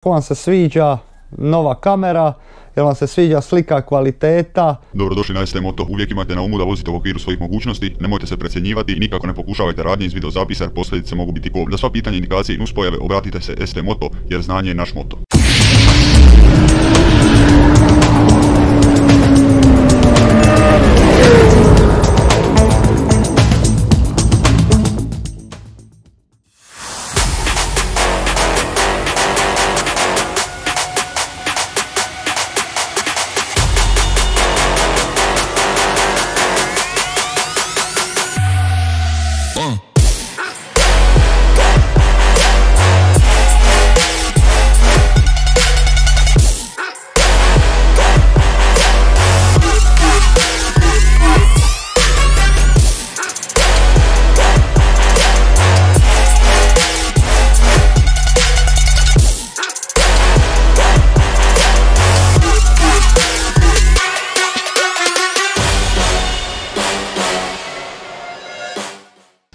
Kako vam se sviđa nova kamera, jel vam se sviđa slika, kvaliteta? Dobrodošli na ST Moto, uvijek imajte na umu da vozite u okviru svojih mogućnosti, nemojte se precjenjivati i nikako ne pokušavajte radnje iz videozapisa jer posljedice mogu biti kobne. Za sva pitanja, indikacije i nuspojave obratite se ST Moto jer znanje je naš moto.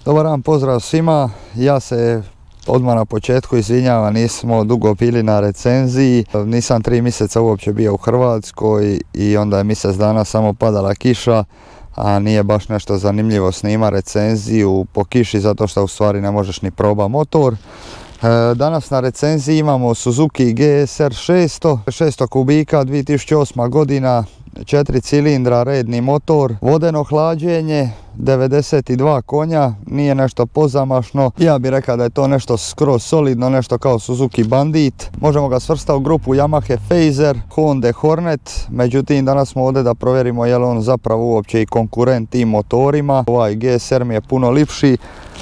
Dobar dan, pozdrav svima. Ja se odmah na početku izvinjavam, nismo dugo bili na recenziji. Nisam 3 mjeseca uopće bio u Hrvatskoj i onda je mjesec dana samo padala kiša, a nije baš nešto zanimljivo snima recenziju po kiši zato što u stvari ne možeš ni proba motor. Danas na recenziji imamo Suzuki GSR 600 kubika, 2008. godina, 4 cilindra, redni motor, vodeno hlađenje, 92 konja, nije nešto pozamašno. Ja bih rekao da je to nešto skroz solidno, nešto kao Suzuki Bandit. Možemo ga svrstati u grupu Yamaha Fazer, Honda Hornet, međutim danas smo ovdje da provjerimo je li on zapravo uopće i konkurent tim motorima. Ovaj GSR mi je puno lipši,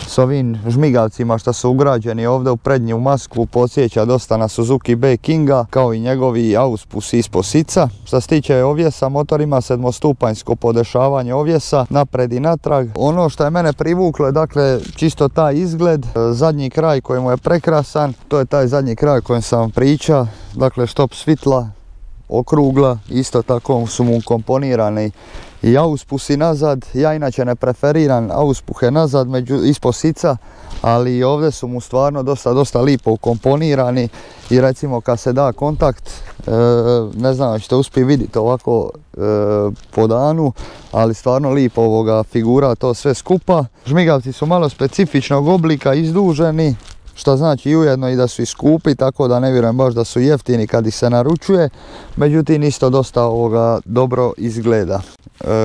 s ovim žmigavcima što su ugrađeni ovdje u prednju masku podsjeća dosta na Suzuki B-Kinga, kao i njegovi auspusi ispod sica. Što se tiče ovjesa, motor ima 7-stupanjsko podešavanje ovjesa napred i natrag. Ono što je mene privuklo je dakle čisto taj izgled, zadnji kraj koji mu je prekrasan, to je taj zadnji kraj kojem sam vam pričao, dakle štop svitla okrugla, isto tako su mu komponirani i auspusi nazad. Ja inače ne preferiram auspuhe nazad ispod sica, ali ovdje su mu stvarno dosta lipo ukomponirani i recimo kad se da kontakt, ne znam ćete uspjeti vidjeti ovako po danu, ali stvarno lipo ovoga figura to sve skupa. Žmigavci su malo specifičnog oblika, izduženi, što znači ujedno i da su i skupi, tako da ne vjerujem baš da su jeftini kad ih se naručuje, međutim isto dosta ovoga dobro izgleda.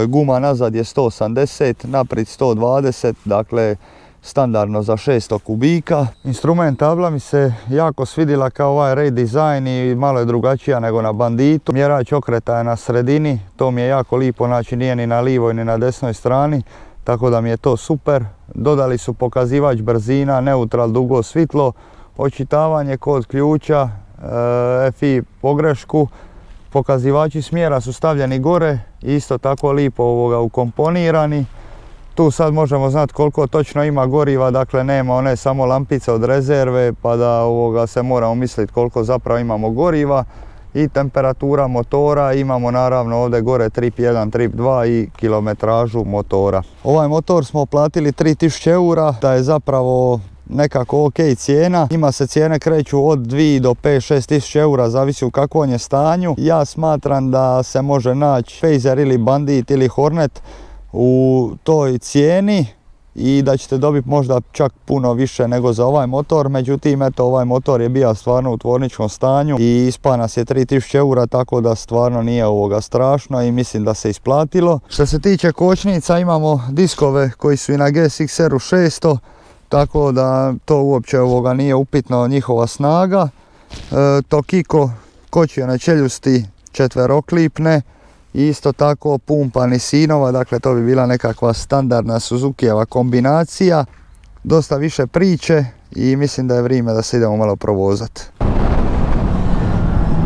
Guma nazad je 180, naprijed 120, dakle standardno za 600 kubika. Instrument tabla mi se jako svidjela kao ovaj redizajn i malo je drugačija nego na Banditu. Mjerač okreta je na sredini, to mi je jako lipo, znači nije ni na lijevoj ni na desnoj strani, tako da mi je to super. Dodali su pokazivač brzina, neutral, dugo svitlo, očitavanje kod ključa, FI pogrešku. Pokazivači smjera su stavljeni gore, isto tako lipo ukomponirani. Tu sad možemo znati koliko točno ima goriva, dakle nema one samo lampice od rezerve pa da se moramo misliti koliko zapravo imamo goriva. I temperatura motora, imamo naravno ovdje gore trip 1, trip 2 i kilometražu motora. Ovaj motor smo platili 3000 eura, da je zapravo nekako ok cijena. Njima se cijene kreću od 2 do 5-6 tisuća eura, zavisi u kakvom je stanju. Ja smatram da se može naći Fazer ili Bandit ili Hornet u toj cijeni i da ćete dobiti možda čak puno više nego za ovaj motor, međutim eto ovaj motor je bio stvarno u tvorničkom stanju i ispa nas je 3000 eura, tako da stvarno nije strašno i mislim da se isplatilo. Što se tiče kočnica, imamo diskove koji su i na GSX-u 600, tako da to uopće nije upitno njihova snaga. Tokiko kočione čeljusti četveroklipne, isto tako pumpani sinova, dakle to bi bila nekakva standardna Suzukijeva kombinacija. Dosta više priče i mislim da je vrijeme da se idemo malo provozati.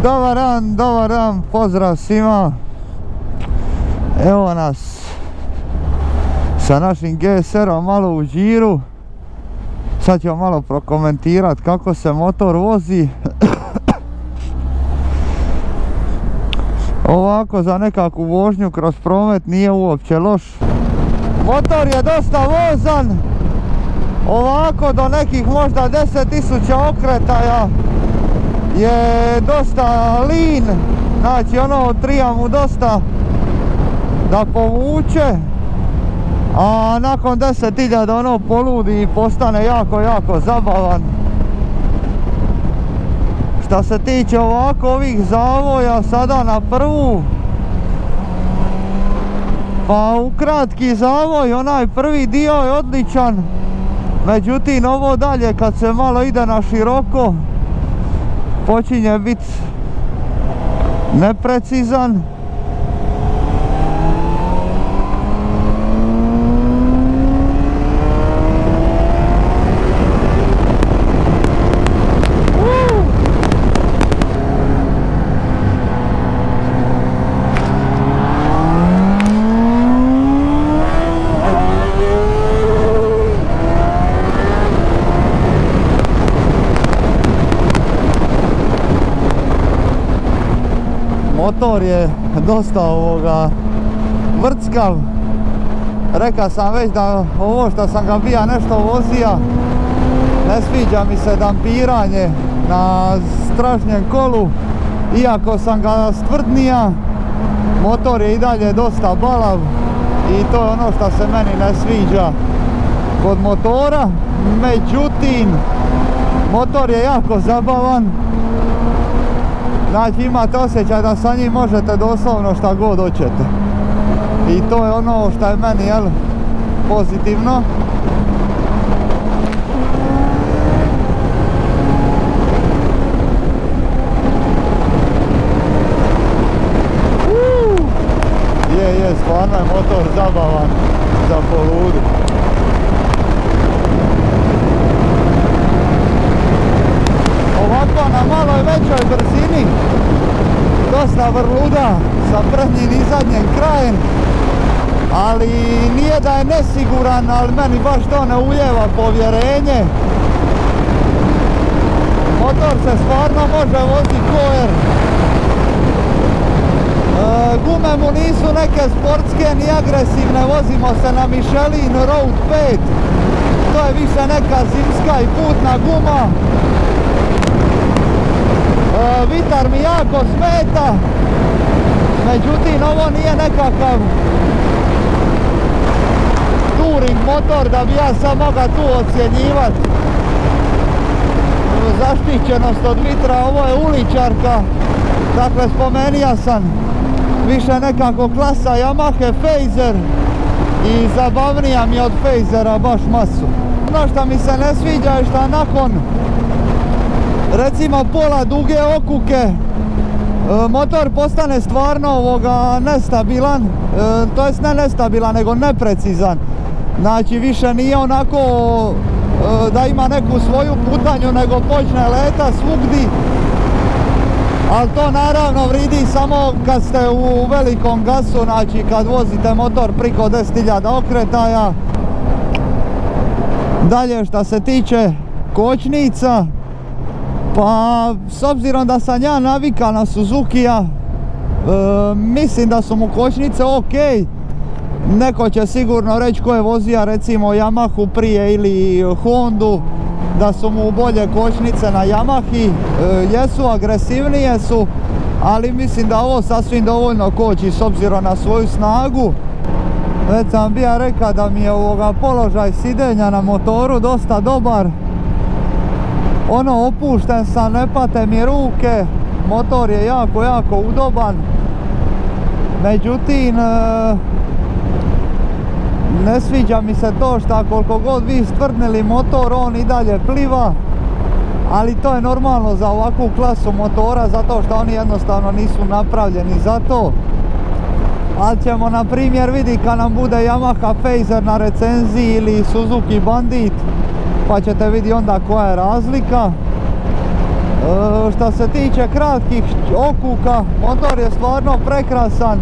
Dobar dan, pozdrav svima. Evo nas sa našim GSR-om malo u džiru. Sad ćemo malo prokomentirati kako se motor vozi. Ovako za nekakvu vožnju kroz promet nije uopće loš. Motor je dosta vozan, ovako do nekih možda 10.000 okretaja je dosta lin, znači ono trija mu dosta da povuče, a nakon 10.000 ono poludi i postane jako zabavan. Što se tiče ovako ovih zavoja sada na prvu, pa u kratki zavoj onaj prvi dio je odličan, međutim ovo dalje kad se malo ide na široko počinje biti neprecizan. Motor je dosta vrckav. Rekao sam već da ovo što sam ga bija nešto vozija, ne sviđa mi se dampiranje na stražnjem kolu, iako sam ga stvrdnija, motor je i dalje dosta balav i to je ono što se meni ne sviđa kod motora. Međutim, motor je jako zabavan. Znači imate osjećaj da sa njim možete doslovno šta god hoćete. I to je ono što je meni pozitivno. Je, stvarno je motor zabavan za poludu. Ovako na maloj većoj brzini dosta vrluda sa prednjim i zadnjim krajem, ali nije da je nesiguran, ali meni baš to ne ulijeva povjerenje. Motor se stvarno može voziti kojer. Gume mu nisu neke sportske ni agresivne, vozimo se na Michelin Road 5, to je više neka zimska i putna guma. Vitar mi jako smeta, međutim ovo nije nekakav touring motor da bi ja sad mogao tu ocjenjivati zaštićenost od vitra. Ovo je uličarka, dakle spomenija sam više nekako klasa Yamaha Fazer i zabavnija mi od Fazera baš masu. Ono što mi se ne sviđa je što nakon recimo pola duge okuke motor postane stvarno nestabilan, to jest ne nestabilan nego neprecizan. Znači više nije onako da ima neku svoju putanju, nego počne leta svugdi. Ali to naravno vridi samo kad ste u velikom gasu, znači kad vozite motor priko 10.000 okretaja. Dalje što se tiče kočnica, pa s obzirom da sam ja navikan na Suzukija, mislim da su mu kočnice ok. Neko će sigurno reći ko je vozija recimo Yamahu prije ili Hondu, da su mu bolje kočnice na Yamahi. Jesu, agresivnije su, ali mislim da ovo sasvim dovoljno koči s obzirom na svoju snagu. Već sam bija rekao da mi je položaj sidenja na motoru dosta dobar. Ono, opušten sam, ne pate mi ruke, motor je jako udoban. Međutim, ne sviđa mi se to što koliko god vi stvrdnili motor, on i dalje pliva. Ali to je normalno za ovakvu klasu motora, zato što oni jednostavno nisu napravljeni za to. Ali ćemo na primjer vidjeti kad nam bude Yamaha Fazer na recenziji ili Suzuki Bandit, pa ćete vidjeti onda koja je razlika. Što se tiče kratkih okuka, motor je stvarno prekrasan,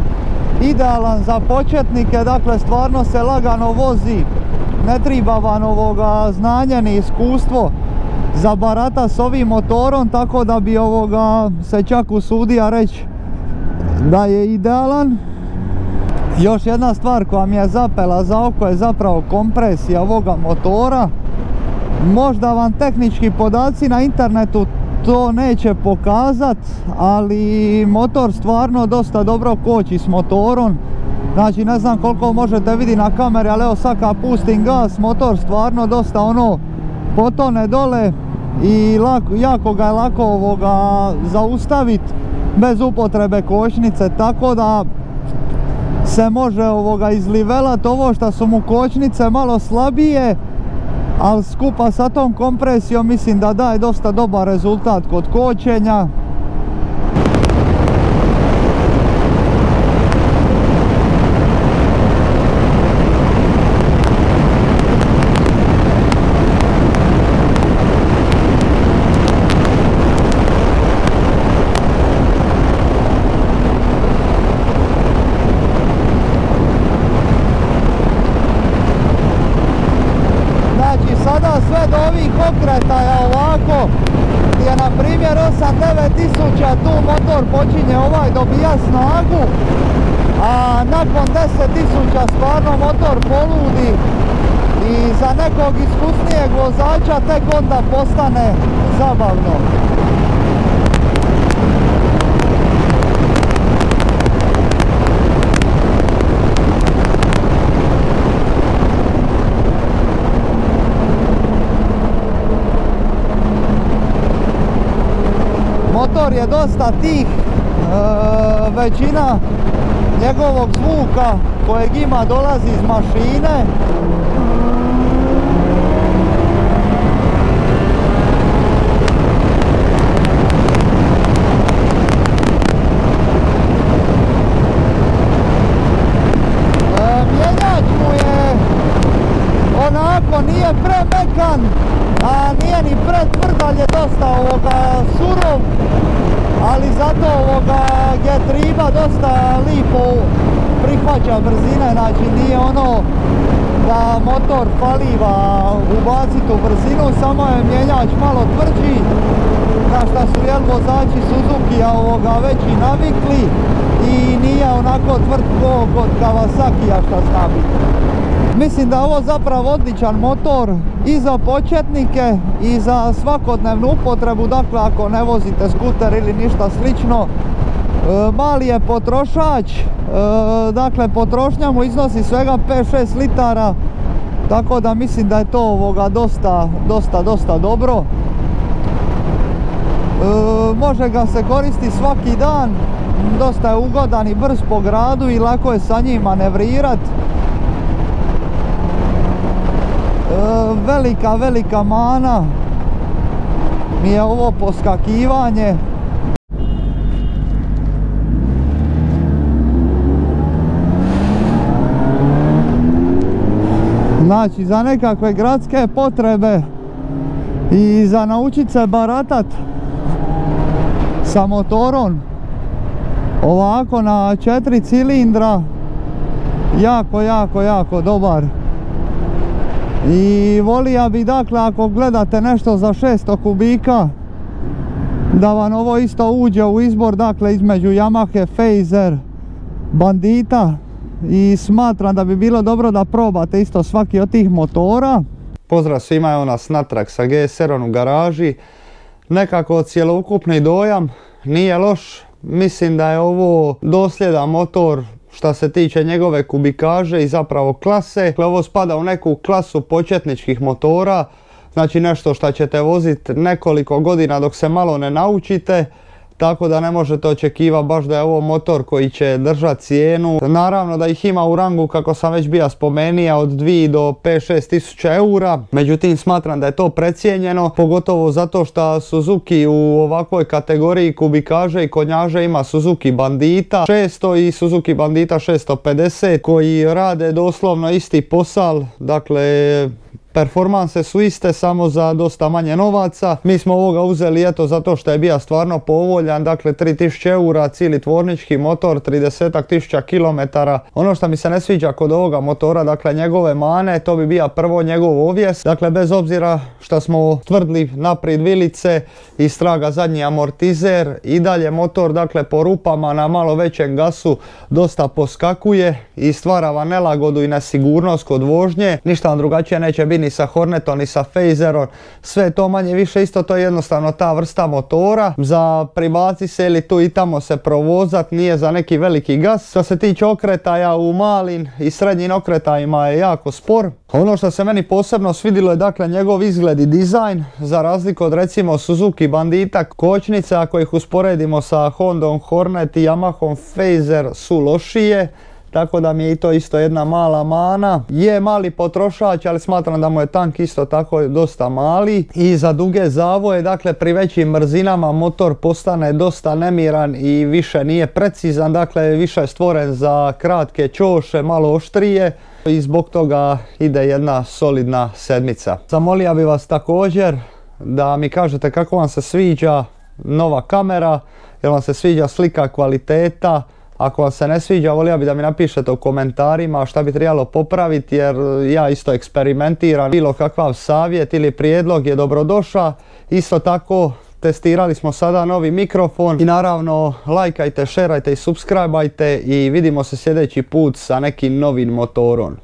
idealan za početnike, dakle stvarno se lagano vozi, ne treba vam znanje ni iskustvo za barata s ovim motorom, tako da bi se čak usudio reći da je idealan. Još jedna stvar koja mi je zapela za oko je zapravo kompresija ovoga motora. Možda vam tehnički podaci na internetu to neće pokazat, ali motor stvarno dosta dobro koči s motorom. Znači ne znam koliko možete vidjeti na kameri, ali evo sad kad pustim gas, motor stvarno dosta potone dole i jako ga je lako zaustaviti bez upotrebe kočnice, tako da se može izlivelat. Ovo što su mu kočnice malo slabije, ali skupa sa tom kompresijom mislim da daje dosta dobar rezultat kod kočenja. Sve do ovih okretaja ovako, gdje na primjer 8-9 tisuća tu motor počinje dobija snagu, a nakon 10 tisuća stvarno motor poludi i za nekog iskusnijeg vozača tek onda postane zabavno. Motor je dosta tih, većina njegovog zvuka kojeg ima dolazi iz mašine. Mjenjač mu je onako, nije premekan, a nije ni pretvrd, ali je dosta surov, ali zato gdje triba dosta lipo prihvaća brzine, znači nije ono da motor faliva ubaciti u brzinu, samo je mjenjač malo tvrđi, na šta su vozači Suzuki veći navikli i nije onako tvrd kod Kawasakija šta zna biti. Mislim da je ovo zapravo odličan motor i za početnike i za svakodnevnu upotrebu, dakle ako ne vozite skuter ili ništa slično. Mali je potrošač, dakle potrošnja mu iznosi svega 5-6 litara, tako da mislim da je to dosta dobro. Može ga se koristiti svaki dan, dosta je ugodan i brz po gradu i lako je sa njim manevrirat. Velika mana mi je ovo poskakivanje. Znači za nekakve gradske potrebe i za naučit se baratat sa motorom ovako na 4 cilindra, jako dobar. I volio bih, dakle, ako gledate nešto za 600 kubika, da vam ovo isto uđe u izbor, dakle, između Yamahe, Fazer, Bandita, i smatram da bi bilo dobro da probate isto svaki od tih motora. Pozdrav svima, evo nas natrag sa GSR-om u garaži. Nekako cjelokupni dojam nije loš, mislim da je ovo dosljedan motor što se tiče njegove kubikaže i zapravo klase. Ovo spada u neku klasu početničkih motora, znači nešto što ćete voziti nekoliko godina dok se malo ne naučite, tako da ne možete očekivati baš da je ovo motor koji će držati cijenu. Naravno da ih ima u rangu, kako sam već bio spomenuo, od 2 do 5-6 tisuća eura, međutim smatram da je to precijenjeno, pogotovo zato što Suzuki u ovakvoj kategoriji kubikaže i konjaže ima Suzuki Bandita 600 i Suzuki Bandita 650 koji rade doslovno isti posao, dakle performanse su iste, samo za dosta manje novaca. Mi smo ovoga uzeli eto zato što je bio stvarno povoljan, dakle 3000 eura, cijeli tvornički motor, 30 tisuća kilometara. Ono što mi se ne sviđa kod ovoga motora, dakle njegove mane, to bi bio prvo njegov ovjes, dakle bez obzira što smo tvrdli naprijed vilice i straga zadnji amortizer, i dalje motor, dakle po rupama na malo većem gasu dosta poskakuje i stvara vam nelagodu i nesigurnost kod vožnje. Ništa vam drugačije neće biti ni sa Hornetom, ni sa Phaserom, sve je to manje više isto, to je jednostavno ta vrsta motora za pribaci se ili tu i tamo se provozat, nije za neki veliki gas. Što se tiče okretaja, u malim i srednjim okretajima je jako spor. Ono što se meni posebno svidilo je dakle njegov izgled i dizajn, za razliku od recimo Suzuki Bandita. Kočnice, ako ih usporedimo sa Hondom Hornet i Yamahom Phaser, su lošije, tako da mi je i to isto jedna mala mana. Je mali potrošač, ali smatram da mu je tank isto tako dosta mali. I za duge zavoje, dakle pri većim brzinama motor postane dosta nemiran i više nije precizan, dakle više je stvoren za kratke ćoše, malo oštrije. I zbog toga ide jedna solidna sedmica. Zamolio bih vas također da mi kažete kako vam se sviđa nova kamera, jel vam se sviđa slika, kvaliteta. Ako vam se ne sviđa, volio bih da mi napišete u komentarima šta bi trebalo popraviti, jer ja isto eksperimentiram. Bilo kakav savjet ili prijedlog je dobrodošao. Isto tako testirali smo sada novi mikrofon i naravno lajkajte, šerajte i subscribeajte i vidimo se sljedeći put sa nekim novim motorom.